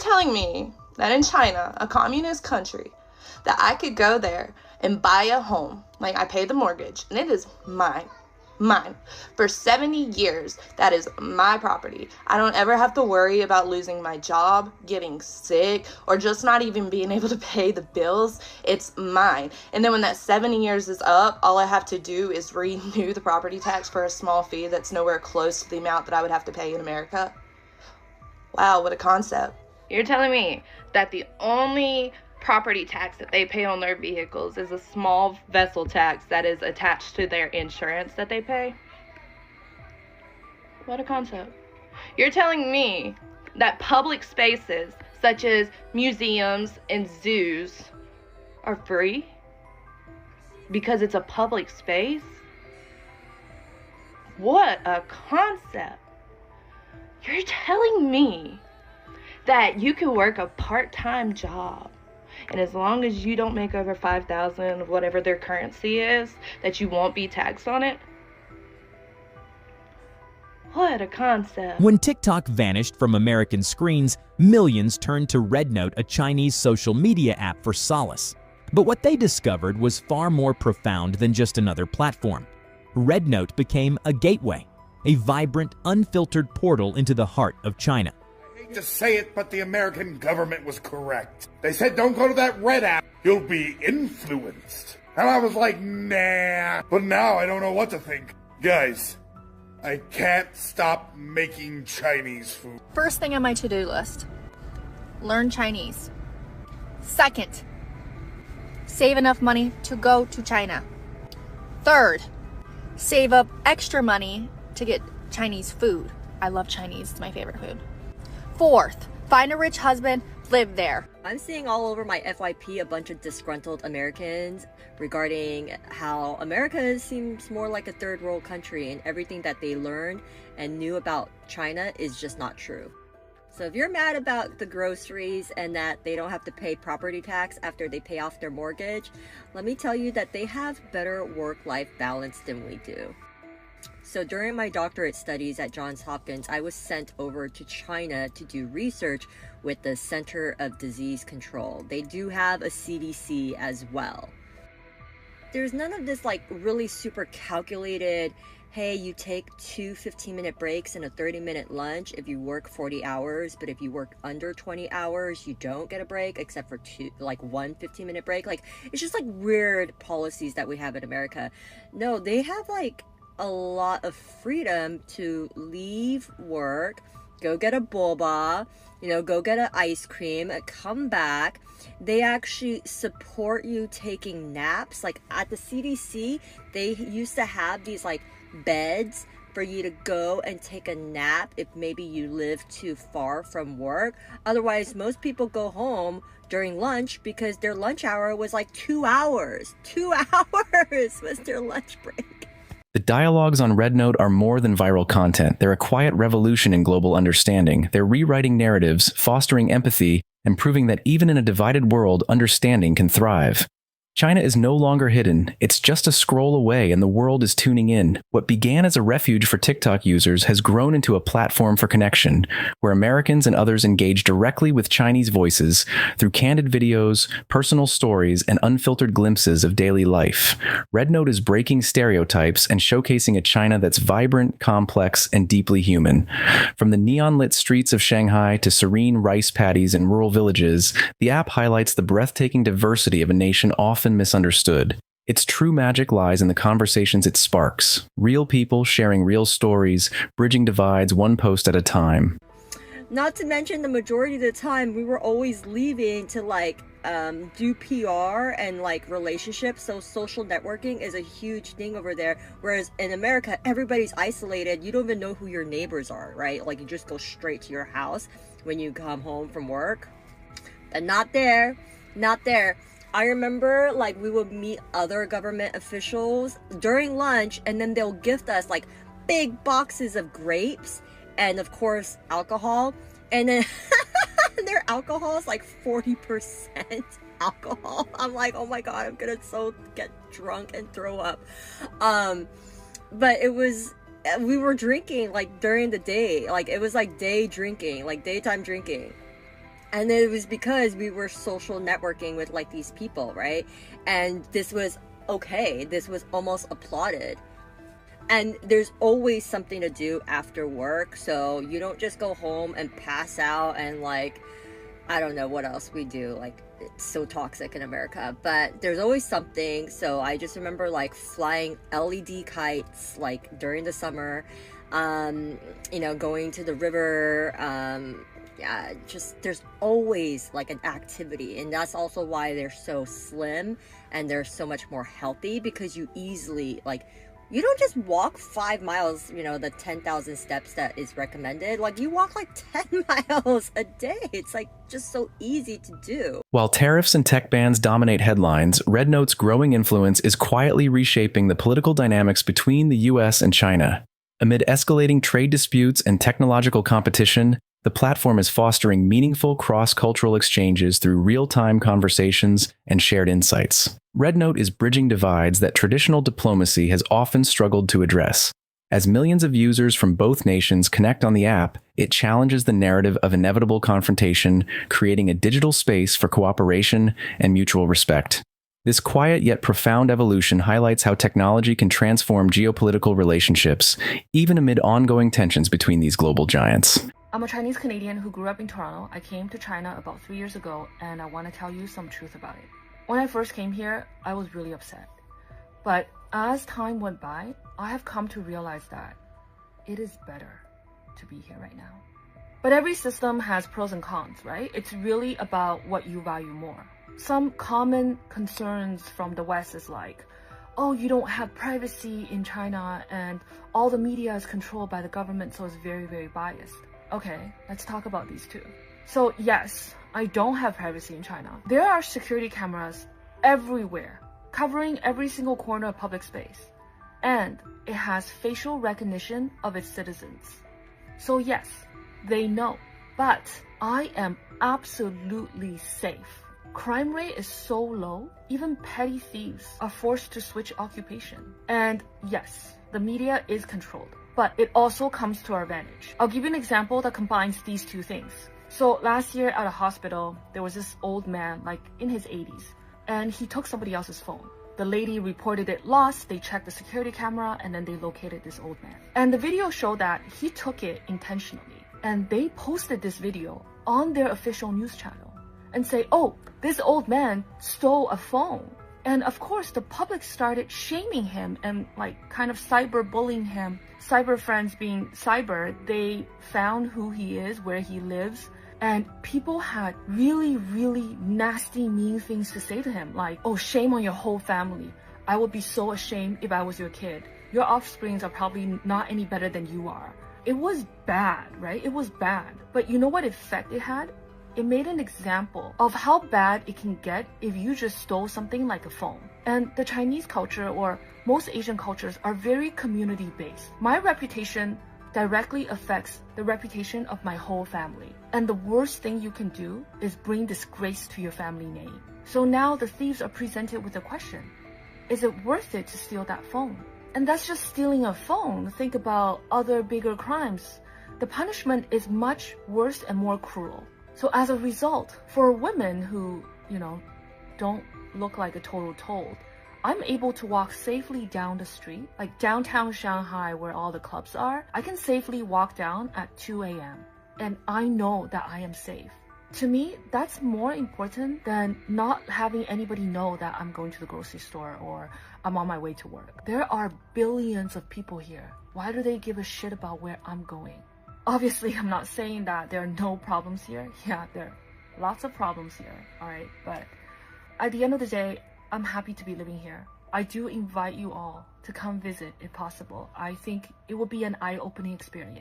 telling me that in China, a communist country, that I could go there and buy a home, like I pay the mortgage, and it is mine, for 70 years. That is my property. I don't ever have to worry about losing my job, getting sick, or just not even being able to pay the bills. It's mine. And then when that 70 years is up, all I have to do is renew the property tax for a small fee that's nowhere close to the amount that I would have to pay in America. Wow, what a concept. You're telling me that the only property tax that they pay on their vehicles is a small vessel tax that is attached to their insurance that they pay? What a concept. You're telling me that public spaces such as museums and zoos are free because it's a public space? What a concept. You're telling me that you can work a part-time job, and as long as you don't make over 5,000 of whatever their currency is, that you won't be taxed on it? What a concept. When TikTok vanished from American screens, millions turned to RedNote, a Chinese social media app, for solace. But what they discovered was far more profound than just another platform. RedNote became a gateway, a vibrant, unfiltered portal into the heart of China. To say it, but the American government was correct. They said don't go to that Red app, you'll be influenced. And I was like, nah. But now I don't know what to think. Guys, I can't stop making Chinese food. First thing on my to-do list, learn Chinese. Second, save enough money to go to China. Third, save up extra money to get Chinese food. I love Chinese, it's my favorite food. Fourth, find a rich husband, live there. I'm seeing all over my FYP a bunch of disgruntled Americans regarding how America seems more like a third world country and everything that they learned and knew about China is just not true. So if you're mad about the groceries and that they don't have to pay property tax after they pay off their mortgage, let me tell you that they have better work-life balance than we do. So during my doctorate studies at Johns Hopkins, I was sent over to China to do research with the Center of Disease Control. They do have a CDC as well. There's none of this like really super calculated, hey, you take 2 15-minute breaks and a 30-minute lunch if you work 40 hours, but if you work under 20 hours, you don't get a break except for one 15-minute break. Like, it's just like weird policies that we have in America. No, they have like a lot of freedom to leave work, go get a boba, go get an ice cream, come back. They actually support you taking naps. Like at the CDC, they used to have these like beds for you to go and take a nap if maybe you live too far from work. Otherwise, most people go home during lunch because their lunch hour was like 2 hours. 2 hours was their lunch break. The dialogues on RedNote are more than viral content. They're a quiet revolution in global understanding. They're rewriting narratives, fostering empathy, and proving that even in a divided world, understanding can thrive. China is no longer hidden. It's just a scroll away and the world is tuning in. What began as a refuge for TikTok users has grown into a platform for connection, where Americans and others engage directly with Chinese voices through candid videos, personal stories, and unfiltered glimpses of daily life. RedNote is breaking stereotypes and showcasing a China that's vibrant, complex, and deeply human. From the neon-lit streets of Shanghai to serene rice paddies in rural villages, the app highlights the breathtaking diversity of a nation often misunderstood. Its true magic lies in the conversations it sparks. Real people sharing real stories, bridging divides one post at a time. Not to mention the majority of the time we were always leaving to do PR and relationships. So social networking is a huge thing over there. Whereas in America, everybody's isolated. You don't even know who your neighbors are, right? Like you just go straight to your house when you come home from work. But not there. I remember we would meet other government officials during lunch and then they'll gift us big boxes of grapes and of course alcohol. And then their alcohol is 40% alcohol. I'm like, oh my God, I'm gonna get drunk and throw up. But we were drinking during the day. It was day drinking, daytime drinking. And it was because we were social networking with like these people, right? And this was okay. This was almost applauded. And there's always something to do after work. So you don't just go home and pass out and like, I don't know what else we do. Like, it's so toxic in America, but there's always something. So I just remember like flying LED kites like during the summer, you know, going to the river, yeah, just there's always like an activity, and that's also why they're so slim and they're so much more healthy, because you easily like, you don't just walk 5 miles, you know, the 10,000 steps that is recommended. Like, you walk like 10 miles a day. It's like just so easy to do. While tariffs and tech bans dominate headlines, RedNote's growing influence is quietly reshaping the political dynamics between the US and China. Amid escalating trade disputes and technological competition, the platform is fostering meaningful cross-cultural exchanges through real-time conversations and shared insights. RedNote is bridging divides that traditional diplomacy has often struggled to address. As millions of users from both nations connect on the app, it challenges the narrative of inevitable confrontation, creating a digital space for cooperation and mutual respect. This quiet yet profound evolution highlights how technology can transform geopolitical relationships, even amid ongoing tensions between these global giants. I'm a Chinese Canadian who grew up in Toronto. I came to China about 3 years ago, and I want to tell you some truth about it. When I first came here, I was really upset. But as time went by, I have come to realize that it is better to be here right now. But every system has pros and cons, right? It's really about what you value more. Some common concerns from the West is like, oh, you don't have privacy in China, and all the media is controlled by the government, so it's very, very biased. Okay, let's talk about these two. So yes, I don't have privacy in China. There are security cameras everywhere, covering every single corner of public space. And it has facial recognition of its citizens. So yes, they know. But I am absolutely safe. Crime rate is so low, even petty thieves are forced to switch occupation. And yes, the media is controlled, but it also comes to our advantage. I'll give you an example that combines these two things. So last year at a hospital, there was this old man, like in his 80s, and he took somebody else's phone. The lady reported it lost, they checked the security camera, and then they located this old man. And the video showed that he took it intentionally, and they posted this video on their official news channel and say, oh, this old man stole a phone. And of course, the public started shaming him and like kind of cyberbullying him. Cyber friends being cyber, they found who he is, where he lives, and people had really, really nasty, mean things to say to him, like, oh, shame on your whole family. I would be so ashamed if I was your kid. Your offsprings are probably not any better than you are. It was bad, right? It was bad. But you know what effect it had? It made an example of how bad it can get if you just stole something like a phone. And the Chinese culture, or most Asian cultures, are very community-based. My reputation directly affects the reputation of my whole family. And the worst thing you can do is bring disgrace to your family name. So now the thieves are presented with a question. Is it worth it to steal that phone? And that's just stealing a phone. Think about other bigger crimes. The punishment is much worse and more cruel. So as a result, for women who, don't look like a total toad, I'm able to walk safely down the street, like downtown Shanghai where all the clubs are. I can safely walk down at 2 a.m. and I know that I am safe. To me, that's more important than not having anybody know that I'm going to the grocery store or I'm on my way to work. There are billions of people here. Why do they give a shit about where I'm going? Obviously, I'm not saying that there are no problems here. Yeah, there are lots of problems here, all right? But at the end of the day, I'm happy to be living here. I do invite you all to come visit if possible. I think it will be an eye-opening experience.